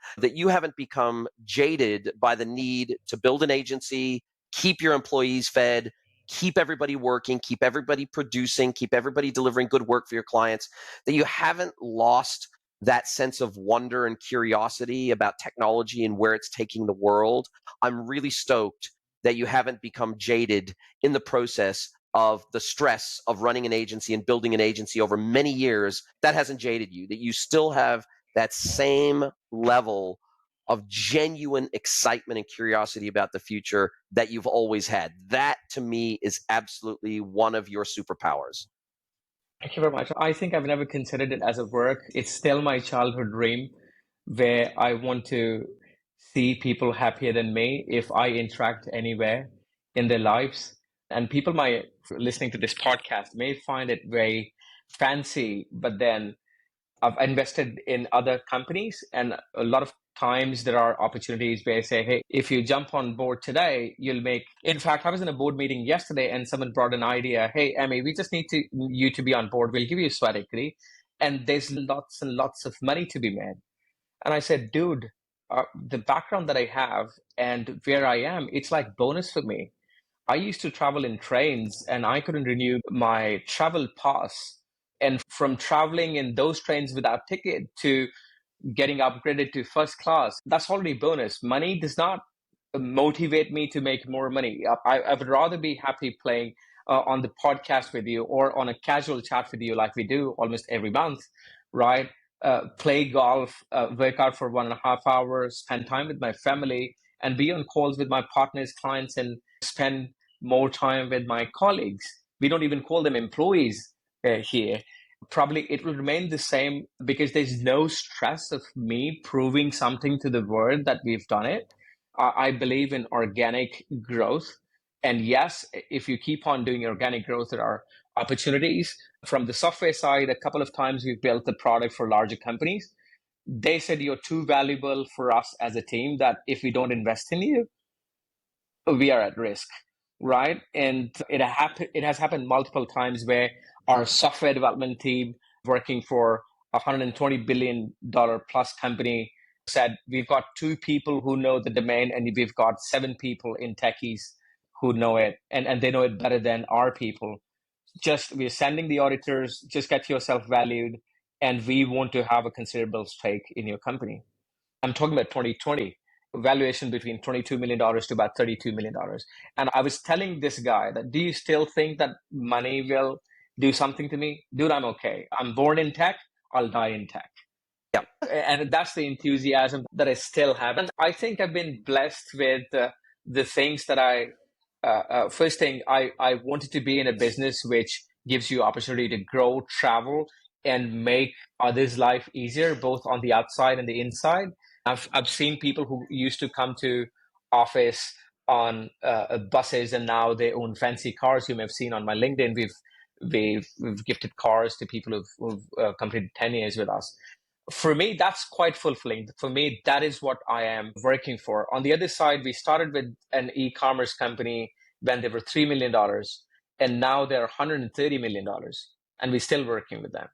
jaded by the need to build an agency, keep your employees fed, keep everybody working, keep everybody producing, keep everybody delivering good work for your clients, that you haven't lost that sense of wonder and curiosity about technology and where it's taking the world. I'm really stoked that you haven't become jaded in the process of the stress of running an agency and building an agency over many years. That hasn't jaded you, that you still have that same level of genuine excitement and curiosity about the future that you've always had. That, to me, is absolutely one of your superpowers. Thank you very much. I think I've never considered it as a work. It's still my childhood dream where I want to see people happier than me if I interact anywhere in their lives. And people might, listening to this podcast, may find it very fancy, but then I've invested in other companies, and a lot of times there are opportunities where I say, hey, if you jump on board today, you'll make. In fact, I was in a board meeting yesterday, and someone brought an idea. Hey, Emmy, we just need you to be on board. We'll give you sweat equity, and there's lots and lots of money to be made. And I said, dude, the background that I have and where I am, it's like bonus for me. I used to travel in trains and I couldn't renew my travel pass. And from traveling in those trains without ticket to getting upgraded to first class, that's already bonus. Money does not motivate me to make more money. I would rather be happy playing on the podcast with you or on a casual chat with you like we do almost every month, right? Play golf, work out for 1.5 hours, spend time with my family, and be on calls with my partners, clients, and spend more time with my colleagues. We don't even call them employees here. Probably it will remain the same because there's no stress of me proving something to the world that we've done it. I believe in organic growth. And yes, if you keep on doing organic growth, there are opportunities. From the software side, a couple of times we've built the product for larger companies. They said you're too valuable for us as a team that if we don't invest in you, we are at risk, right? And it has happened multiple times where our software development team working for a $120 billion plus company said, we've got 2 people who know the domain and we've got 7 people in Techies who know it, and they know it better than our people. Just we're sending the auditors, just get yourself valued, and we want to have a considerable stake in your company. I'm talking about 2020, valuation between $22 million to about $32 million. And I was telling this guy that, do you still think that money will do something to me? Dude, I'm okay. I'm born in tech. I'll die in tech. Yeah. And that's the enthusiasm that I still have. And I think I've been blessed with the things that first thing, I wanted to be in a business which gives you opportunity to grow, travel, and make others' life easier, both on the outside and the inside. I've seen people who used to come to office on buses and now they own fancy cars. You may have seen on my LinkedIn, we've gifted cars to people who've completed 10 years with us. For me, that's quite fulfilling. For me, that is what I am working for. On the other side, we started with an e-commerce company when they were $3 million, and now they're $130 million, and we're still working with them.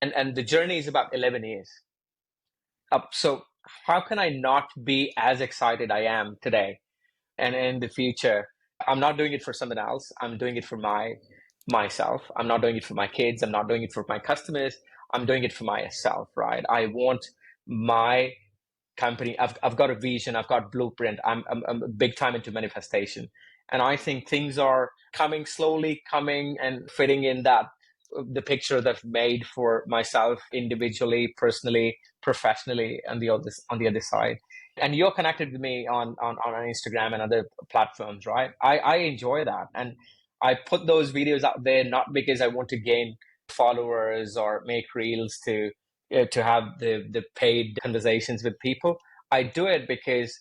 And the journey is about 11 years. So how can I not be as excited I am today and in the future? I'm not doing it for someone else. I'm doing it for myself. I'm not doing it for my kids. I'm not doing it for my customers. I'm doing it for myself, right? I want my company. I've got a vision. I've got blueprint. I'm big time into manifestation. And I think things are slowly coming and fitting in the picture that I've made for myself individually, personally, professionally, on the other side. And you're connected with me on Instagram and other platforms, right? I enjoy that. And I put those videos out there not because I want to gain followers or make reels to have the paid conversations with people. I do it because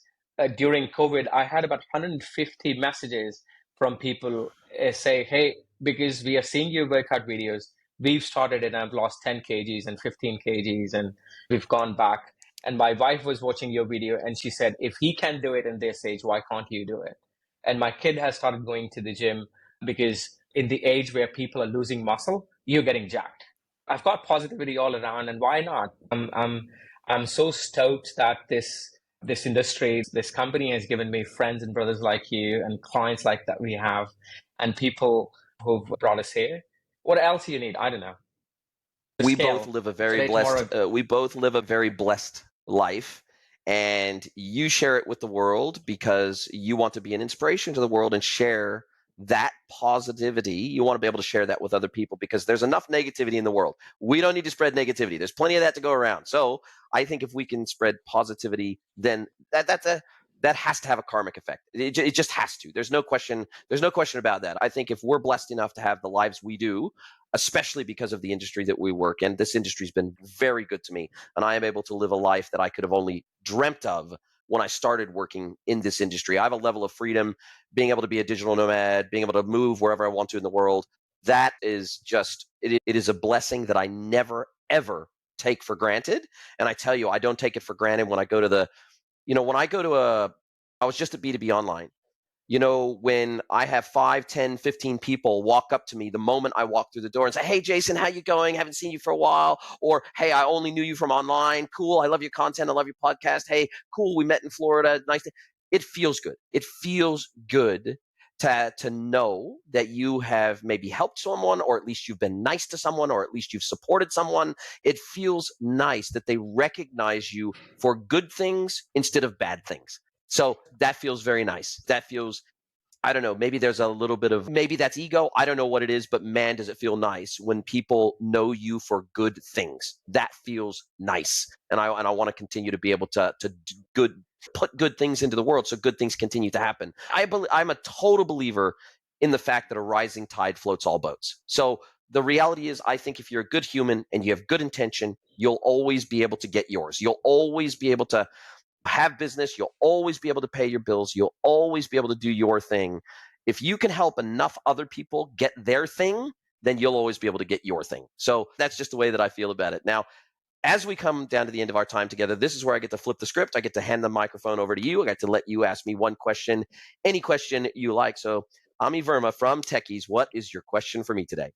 during COVID, I had about 150 messages from people say, hey, because we are seeing your workout videos, we've started it and I've lost 10 kgs and 15 kgs and we've gone back. And my wife was watching your video and she said, if he can do it in this age, why can't you do it? And my kid has started going to the gym because in the age where people are losing muscle, you're getting jacked. I've got positivity all around, and why not? I'm so stoked that this industry, this company has given me friends and brothers like you and clients like that we have, and people who've brought us here. What else do you need? I don't know. We both Scale live a very today, blessed tomorrow. we both live a very blessed life, and you share it with the world because you want to be an inspiration to the world and share that positivity. You want to be able to share that with other people because there's enough negativity in the world. We don't need to spread negativity. There's plenty of that to go around. So I think if we can spread positivity, then that has to have a karmic effect. It just has to. There's no question. There's no question about that. I think if we're blessed enough to have the lives we do, especially because of the industry that we work in. This industry's been very good to me, and I am able to live a life that I could have only dreamt of when I started working in this industry. I have a level of freedom, being able to be a digital nomad, being able to move wherever I want to in the world. That is just, it is a blessing that I never, ever take for granted. And I tell you, I don't take it for granted when I go to when I go to I was just at B2B online. When I have 5, 10, 15 people walk up to me the moment I walk through the door and say, hey, Jason, how you going? Haven't seen you for a while. Or, hey, I only knew you from online. Cool. I love your content. I love your podcast. Hey, cool. We met in Florida. Nice. It feels good. It feels good to know that you have maybe helped someone, or at least you've been nice to someone, or at least you've supported someone. It feels nice that they recognize you for good things instead of bad things. So that feels very nice. That feels, I don't know, maybe there's a little bit of, maybe that's ego. I don't know what it is, but man, does it feel nice when people know you for good things. That feels nice. And I want to continue to be able to put good things into the world so good things continue to happen. I'm a total believer in the fact that a rising tide floats all boats. So the reality is, I think if you're a good human and you have good intention, you'll always be able to get yours. You'll always be able to have business. You'll always be able to pay your bills. You'll always be able to do your thing. If you can help enough other people get their thing, then you'll always be able to get your thing. So that's just the way that I feel about it. Now, as we come down to the end of our time together, this is where I get to flip the script. I get to hand the microphone over to you. I get to let you ask me one question, any question you like. So, Ami Verma from Techies, what is your question for me today?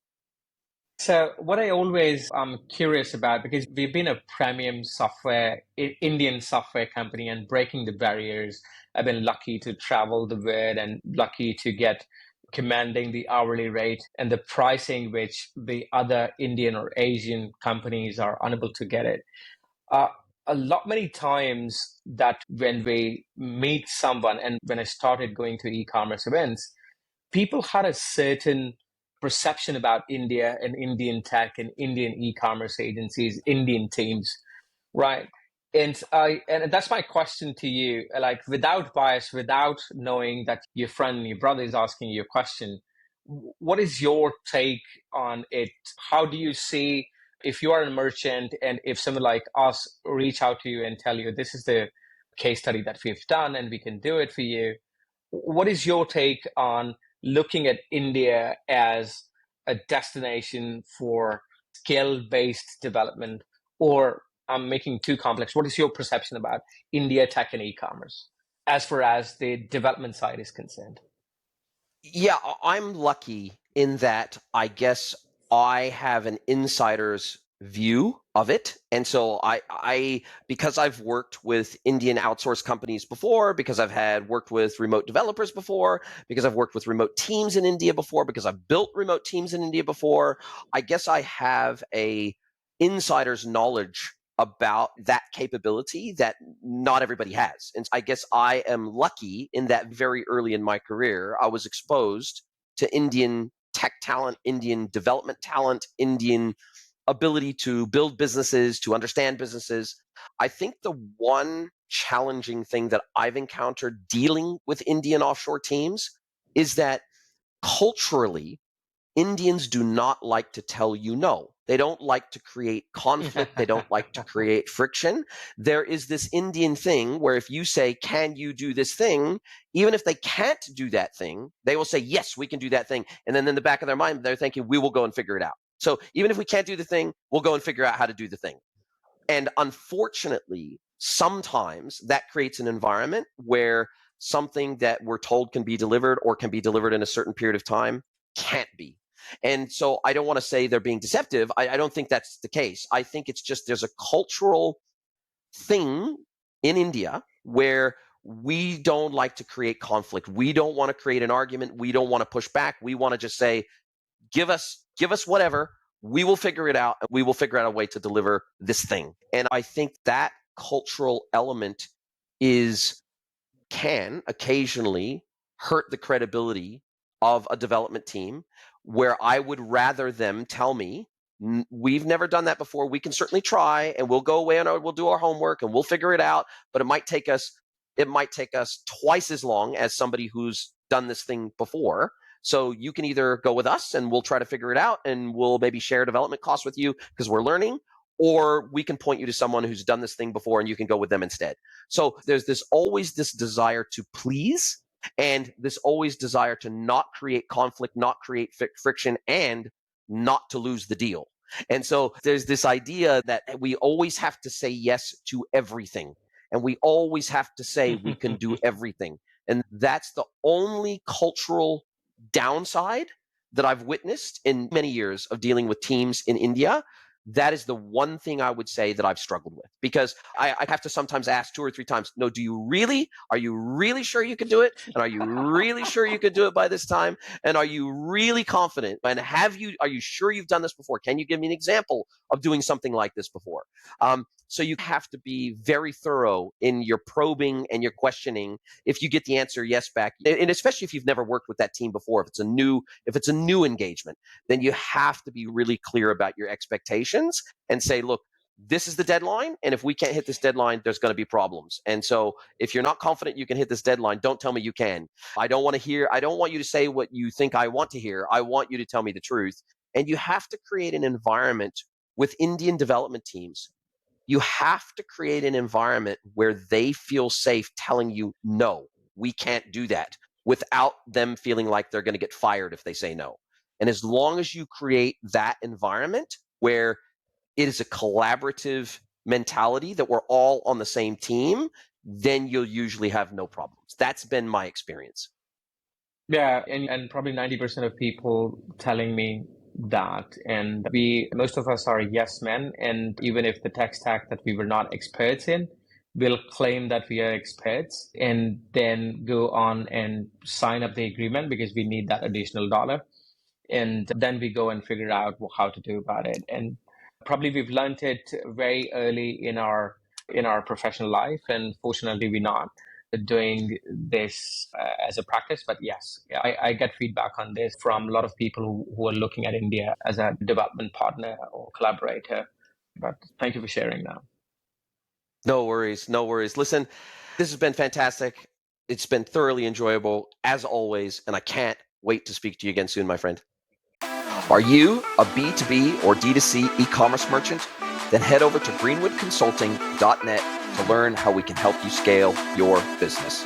So what I always am curious about, because we've been a premium software, Indian software company and breaking the barriers. I've been lucky to travel the world and lucky to get commanding the hourly rate and the pricing which the other Indian or Asian companies are unable to get it. Uh, many times that when we meet someone and when I started going to e-commerce events, people had a certain perception about India and Indian tech and Indian e-commerce agencies, Indian teams, right? And that's my question to you, like without bias, without knowing that your friend, your brother is asking you a question, what is your take on it? How do you see if you are a merchant and if someone like us reach out to you and tell you this is the case study that we've done and we can do it for you, what is your take on looking at India as a destination for skill-based development? Or I'm making too complex. What is your perception about India tech and e-commerce as far as the development side is concerned? Yeah, I'm lucky in that I guess I have an insider's view of it. And so because I've worked with Indian outsourced companies before, because I've had worked with remote developers before, because I've worked with remote teams in India before, because I've built remote teams in India before, I guess I have a insider's knowledge about that capability that not everybody has. And I guess I am lucky in that very early in my career, I was exposed to Indian tech talent, Indian development talent, Indian ability to build businesses, to understand businesses. I think the one challenging thing that I've encountered dealing with Indian offshore teams is that culturally, Indians do not like to tell you no. They don't like to create conflict. They don't like to create friction. There is this Indian thing where if you say, can you do this thing? Even if they can't do that thing, they will say, yes, we can do that thing. And then in the back of their mind, they're thinking, we will go and figure it out. So even if we can't do the thing, we'll go and figure out how to do the thing. And unfortunately, sometimes that creates an environment where something that we're told can be delivered or can be delivered in a certain period of time can't be. And so I don't want to say they're being deceptive. I don't think that's the case. I think it's just there's a cultural thing in India where we don't like to create conflict. We don't want to create an argument. We don't want to push back. We want to just say, give us whatever. We will figure it out, and we will figure out a way to deliver this thing. And I think that cultural element can occasionally hurt the credibility of a development team, where I would rather them tell me, we've never done that before. We can certainly try, and we'll go away and we'll do our homework and we'll figure it out, but it might take us twice as long as somebody who's done this thing before. So you can either go with us and we'll try to figure it out and we'll maybe share development costs with you because we're learning, or we can point you to someone who's done this thing before and you can go with them instead. So there's always this desire to please, and this always desire to not create conflict, not create friction, and not to lose the deal. And so there's this idea that we always have to say yes to everything, and we always have to say we can do everything. And that's the only cultural downside that I've witnessed in many years of dealing with teams in India. That is the one thing I would say that I've struggled with, because I have to sometimes ask 2 or 3 times, no, are you really sure you can do it? And are you really sure you could do it by this time? And are you really confident? And are you sure you've done this before? Can you give me an example of doing something like this before? So you have to be very thorough in your probing and your questioning. If you get the answer yes back, and especially if you've never worked with that team before, if it's a new engagement, then you have to be really clear about your expectations and say, look, this is the deadline, and if we can't hit this deadline, there's going to be problems. And so if you're not confident you can hit this deadline, don't tell me you can. I don't want you to say what you think I want to hear. I want you to tell me the truth. And you have to create an environment with Indian development teams. You have to create an environment where they feel safe telling you, no, we can't do that, without them feeling like they're going to get fired if they say no. And as long as you create that environment where it is a collaborative mentality that we're all on the same team, then you'll usually have no problems. That's been my experience. Yeah, and probably 90% of people telling me that. And most of us are yes men. And even if the tech stack that we were not experts in, we'll claim that we are experts and then go on and sign up the agreement because we need that additional dollar. And then we go and figure out how to do about it. And probably we've learned it very early in our professional life, and fortunately we're not doing this as a practice. But yes, I get feedback on this from a lot of people who are looking at India as a development partner or collaborator. But thank you for sharing that. No worries. Listen, this has been fantastic. It's been thoroughly enjoyable, as always, and I can't wait to speak to you again soon, my friend. Are you a B2B or D2C e-commerce merchant? Then head over to greenwoodconsulting.net to learn how we can help you scale your business.